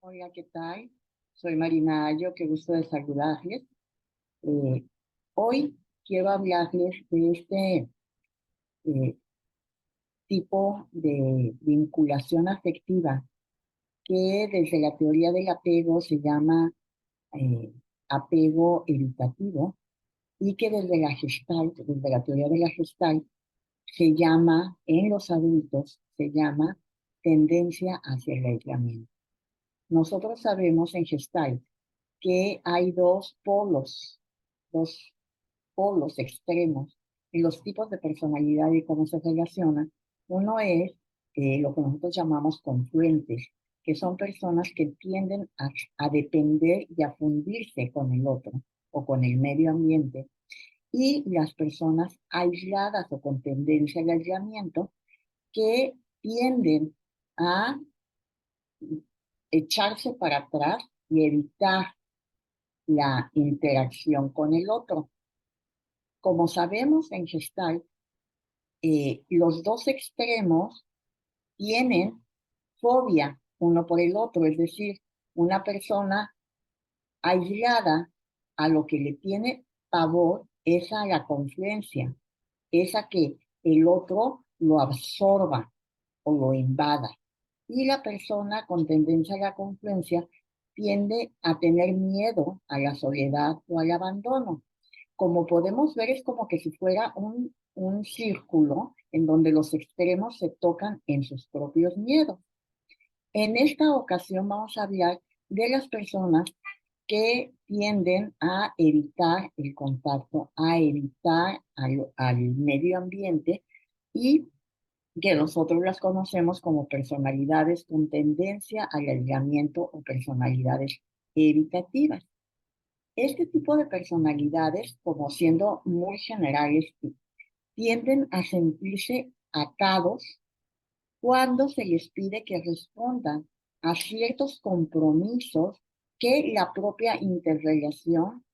Hola, ¿qué tal? Soy Marina Ayo, qué gusto de saludarles. Eh, Hoy quiero hablarles de este tipo de vinculación afectiva que desde la teoría del apego se llama eh, apego evitativo y que desde la Gestalt, desde la teoría de la Gestalt, se llama, en los adultos, se llama tendencia hacia el aislamiento. Nosotros sabemos en Gestalt que hay dos polos extremos en los tipos de personalidad y cómo se relacionan. Uno es lo que nosotros llamamos confluentes, que son personas que tienden a depender y a fundirse con el otro o con el medio ambiente, y las personas aisladas o con tendencia al aislamiento que tienden a echarse para atrás y evitar la interacción con el otro. Como sabemos en Gestalt, los dos extremos tienen fobia uno por el otro, es decir, una persona aislada a lo que le tiene pavor es a la confluencia, es a que el otro lo absorba o lo invada. Y la persona con tendencia a la confluencia tiende a tener miedo a la soledad o al abandono. Como podemos ver, es como que si fuera un círculo en donde los extremos se tocan en sus propios miedos. En esta ocasión vamos a hablar de las personas que tienden a evitar el contacto, a evitar al medio ambiente, y que nosotros las conocemos como personalidades con tendencia al aislamiento o personalidades evitativas. Este tipo de personalidades, como siendo muy generales, tienden a sentirse atados cuando se les pide que respondan a ciertos compromisos que la propia interrelación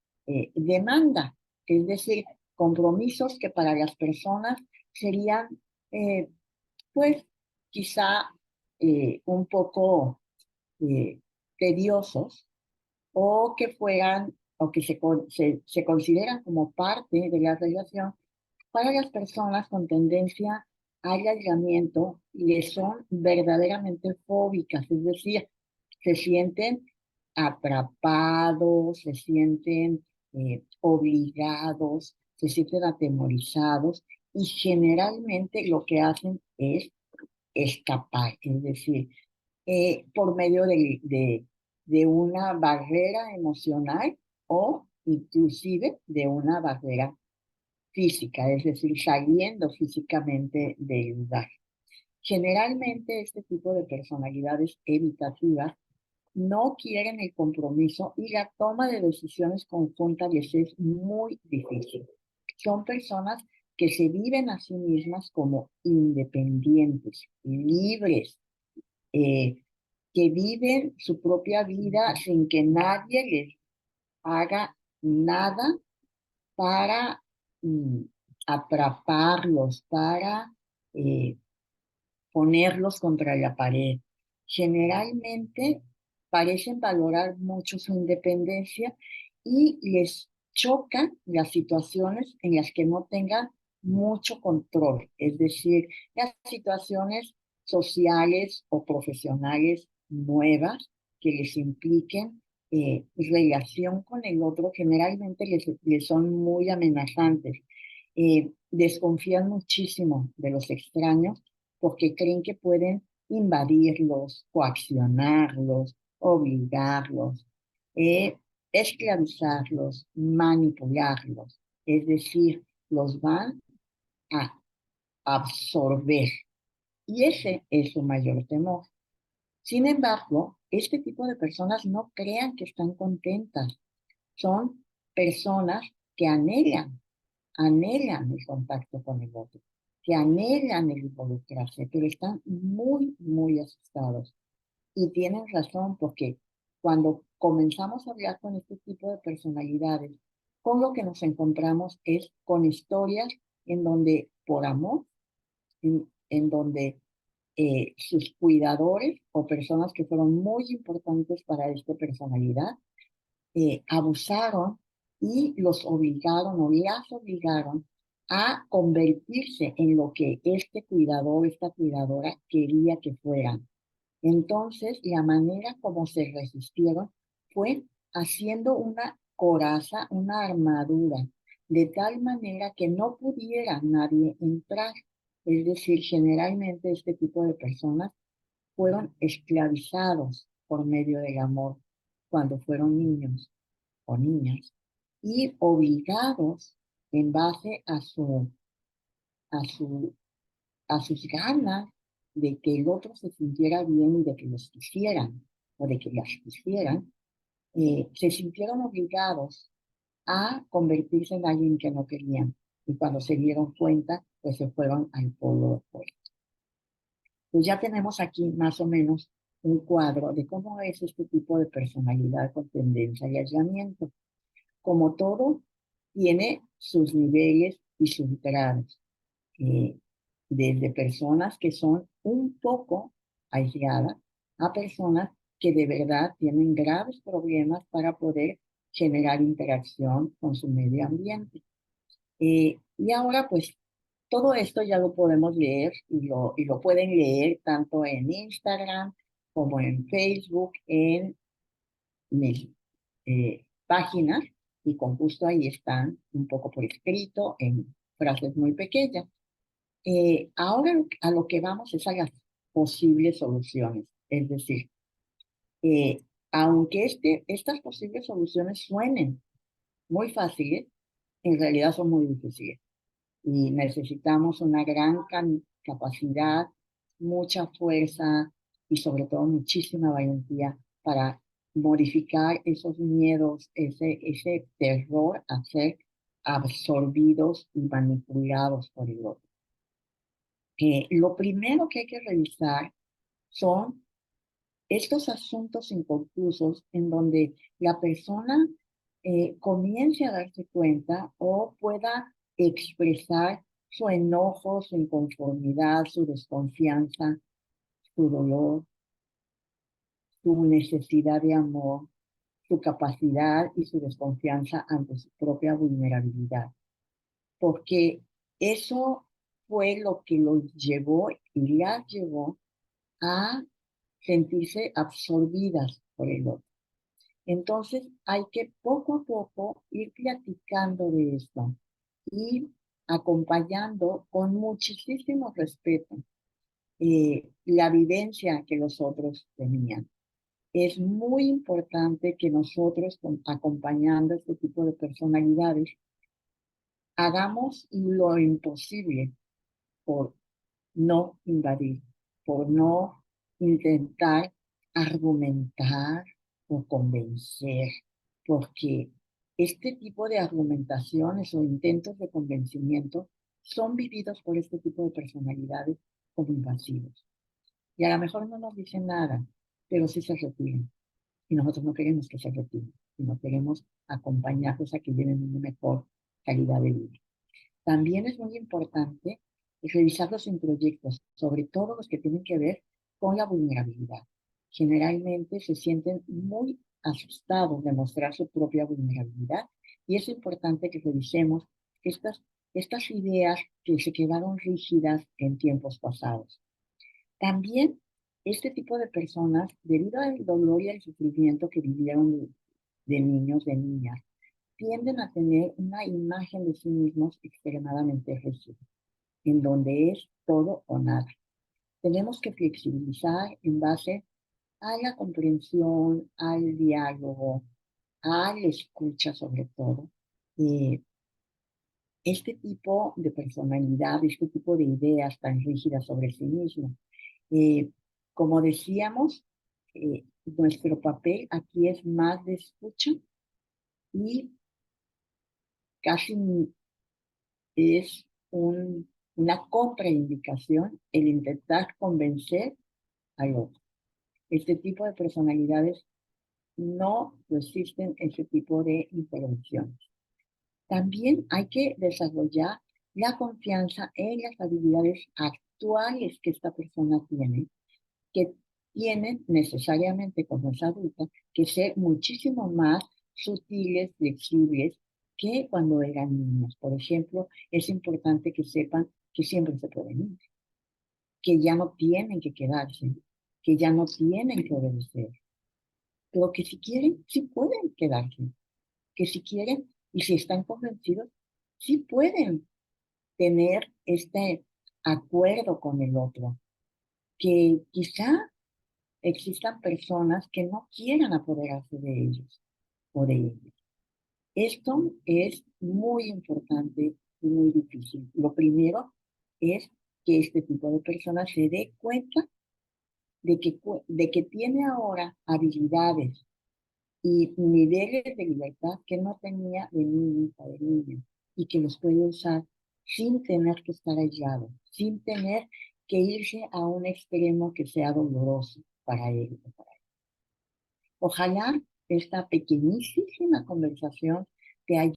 demanda. Es decir, compromisos que para las personas serían, eh, pues, quizá un poco eh, tediosos, o que fueran, o que se consideran como parte de la relación. Para las personas con tendencia al aislamiento, les son verdaderamente fóbicas, es decir, se sienten atrapados, se sienten obligados, se sienten atemorizados, y generalmente lo que hacen es escapar, es decir, por medio de una barrera emocional o inclusive de una barrera física, es decir, saliendo físicamente del lugar. Generalmente este tipo de personalidades evitativas no quieren el compromiso, y la toma de decisiones conjuntas les es muy difícil. Son personas que se viven a sí mismas como independientes, libres, eh, que viven su propia vida sin que nadie les haga nada para mm, atraparlos, para eh, ponerlos contra la pared. Generalmente parecen valorar mucho su independencia, y les chocan las situaciones en las que no tengan mucho control, es decir, las situaciones sociales o profesionales nuevas que les impliquen relación con el otro, generalmente les son muy amenazantes. Desconfían muchísimo de los extraños porque creen que pueden invadirlos, coaccionarlos, obligarlos, eh, esclavizarlos, manipularlos. Es decir, los van a absorber. Y ese es su mayor temor. Sin embargo, este tipo de personas no crean que están contentas. Son personas que anhelan el contacto con el otro, que anhelan el involucrarse, pero están muy, muy asustados. Y tienen razón, porque cuando comenzamos a hablar con este tipo de personalidades, con lo que nos encontramos es con historias en donde, por amor, en donde sus cuidadores o personas que fueron muy importantes para esta personalidad abusaron y los obligaron o las obligaron a convertirse en lo que este cuidador, esta cuidadora quería que fueran. Entonces, la manera como se resistieron fue haciendo una coraza, una armadura, de tal manera que no pudiera nadie entrar. Es decir, generalmente este tipo de personas fueron esclavizados por medio del amor cuando fueron niños o niñas y obligados en base a su, a sus ganas de que el otro se sintiera bien y de que los quisieran o de que las quisieran, se sintieron obligados a convertirse en alguien que no querían. Y cuando se dieron cuenta, pues se fueron al polo opuesto. Pues ya tenemos aquí más o menos un cuadro de cómo es este tipo de personalidad con tendencia al aislamiento. Como todo, tiene sus niveles y sus grados. eh, Desde personas que son un poco aisladas a personas que de verdad tienen graves problemas para poder generar interacción con su medio ambiente. Y ahora, pues, todo esto ya lo podemos leer y lo pueden leer tanto en Instagram como en Facebook, en mis páginas, y con gusto ahí están un poco por escrito, en frases muy pequeñas. Ahora a lo que vamos es a las posibles soluciones. Es decir, eh, aunque estas posibles soluciones suenen muy fáciles, en realidad son muy difíciles. Y necesitamos una gran capacidad, mucha fuerza y sobre todo muchísima valentía para modificar esos miedos, ese terror a ser absorbidos y manipulados por el otro. Lo primero que hay que revisar son estos asuntos inconclusos en donde la persona comience a darse cuenta o pueda expresar su enojo, su inconformidad, su desconfianza, su dolor, su necesidad de amor, su capacidad y su desconfianza ante su propia vulnerabilidad. Porque eso fue lo que los llevó y las llevó a sentirse absorbidas por el otro. Entonces hay que poco a poco ir platicando de esto y acompañando con muchísimo respeto la vivencia que los otros tenían. Es muy importante que nosotros, acompañando este tipo de personalidades, hagamos lo imposible por no invadir, por no intentar argumentar o convencer, porque este tipo de argumentaciones o intentos de convencimiento son vividos por este tipo de personalidades como invasivos. Y a lo mejor no nos dicen nada, pero sí se retiran. Y nosotros no queremos que se retiren, sino queremos acompañarlos a que lleven una mejor calidad de vida. También es muy importante revisar los proyectos, sobre todo los que tienen que ver con la vulnerabilidad. Generalmente se sienten muy asustados de mostrar su propia vulnerabilidad y es importante que revisemos estas ideas que se quedaron rígidas en tiempos pasados. También este tipo de personas, debido al dolor y al sufrimiento que vivieron de niños, de niñas, tienden a tener una imagen de sí mismos extremadamente rígida, en donde es todo o nada. Tenemos que flexibilizar en base a la comprensión, al diálogo, a la escucha sobre todo. Este tipo de personalidad, este tipo de ideas tan rígidas sobre sí mismo. Como decíamos, nuestro papel aquí es más de escucha y casi es una contraindicación el intentar convencer al otro. Este tipo de personalidades no resisten ese tipo de intervenciones. También hay que desarrollar la confianza en las habilidades intelectuales que esta persona tiene, que tienen necesariamente, como es adulta, que ser muchísimo más sutiles, flexibles, que cuando eran niños. Por ejemplo, es importante que sepan que siempre se pueden ir, que ya no tienen que quedarse, que ya no tienen que obedecer, pero que si quieren, sí pueden quedarse, que si quieren y si están convencidos, sí pueden tener este acuerdo con el otro, que quizá existan personas que no quieran apoderarse de ellos o de ellos. Esto es muy importante y muy difícil. Lo primero es que este tipo de personas se dé cuenta de que tiene ahora habilidades y niveles de libertad que no tenía de niño o de niño y que los puede usar sin tener que estar aislado, sin tener que irse a un extremo que sea doloroso para él. Ojalá esta pequeñísima conversación te ayude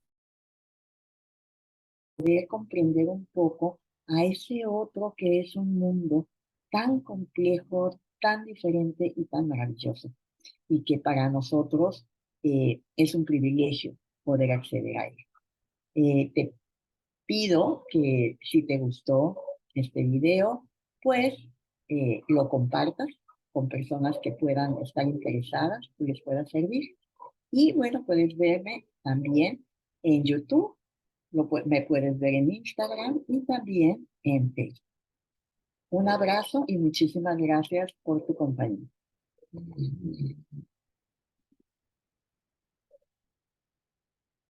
a poder comprender un poco a ese otro que es un mundo tan complejo, tan diferente y tan maravilloso, y que para nosotros es un privilegio poder acceder a él. Te pido que si te gustó este video, pues lo compartas con personas que puedan estar interesadas y les pueda servir. Y bueno, puedes verme también en YouTube, me puedes ver en Instagram y también en Facebook. Un abrazo y muchísimas gracias por tu compañía.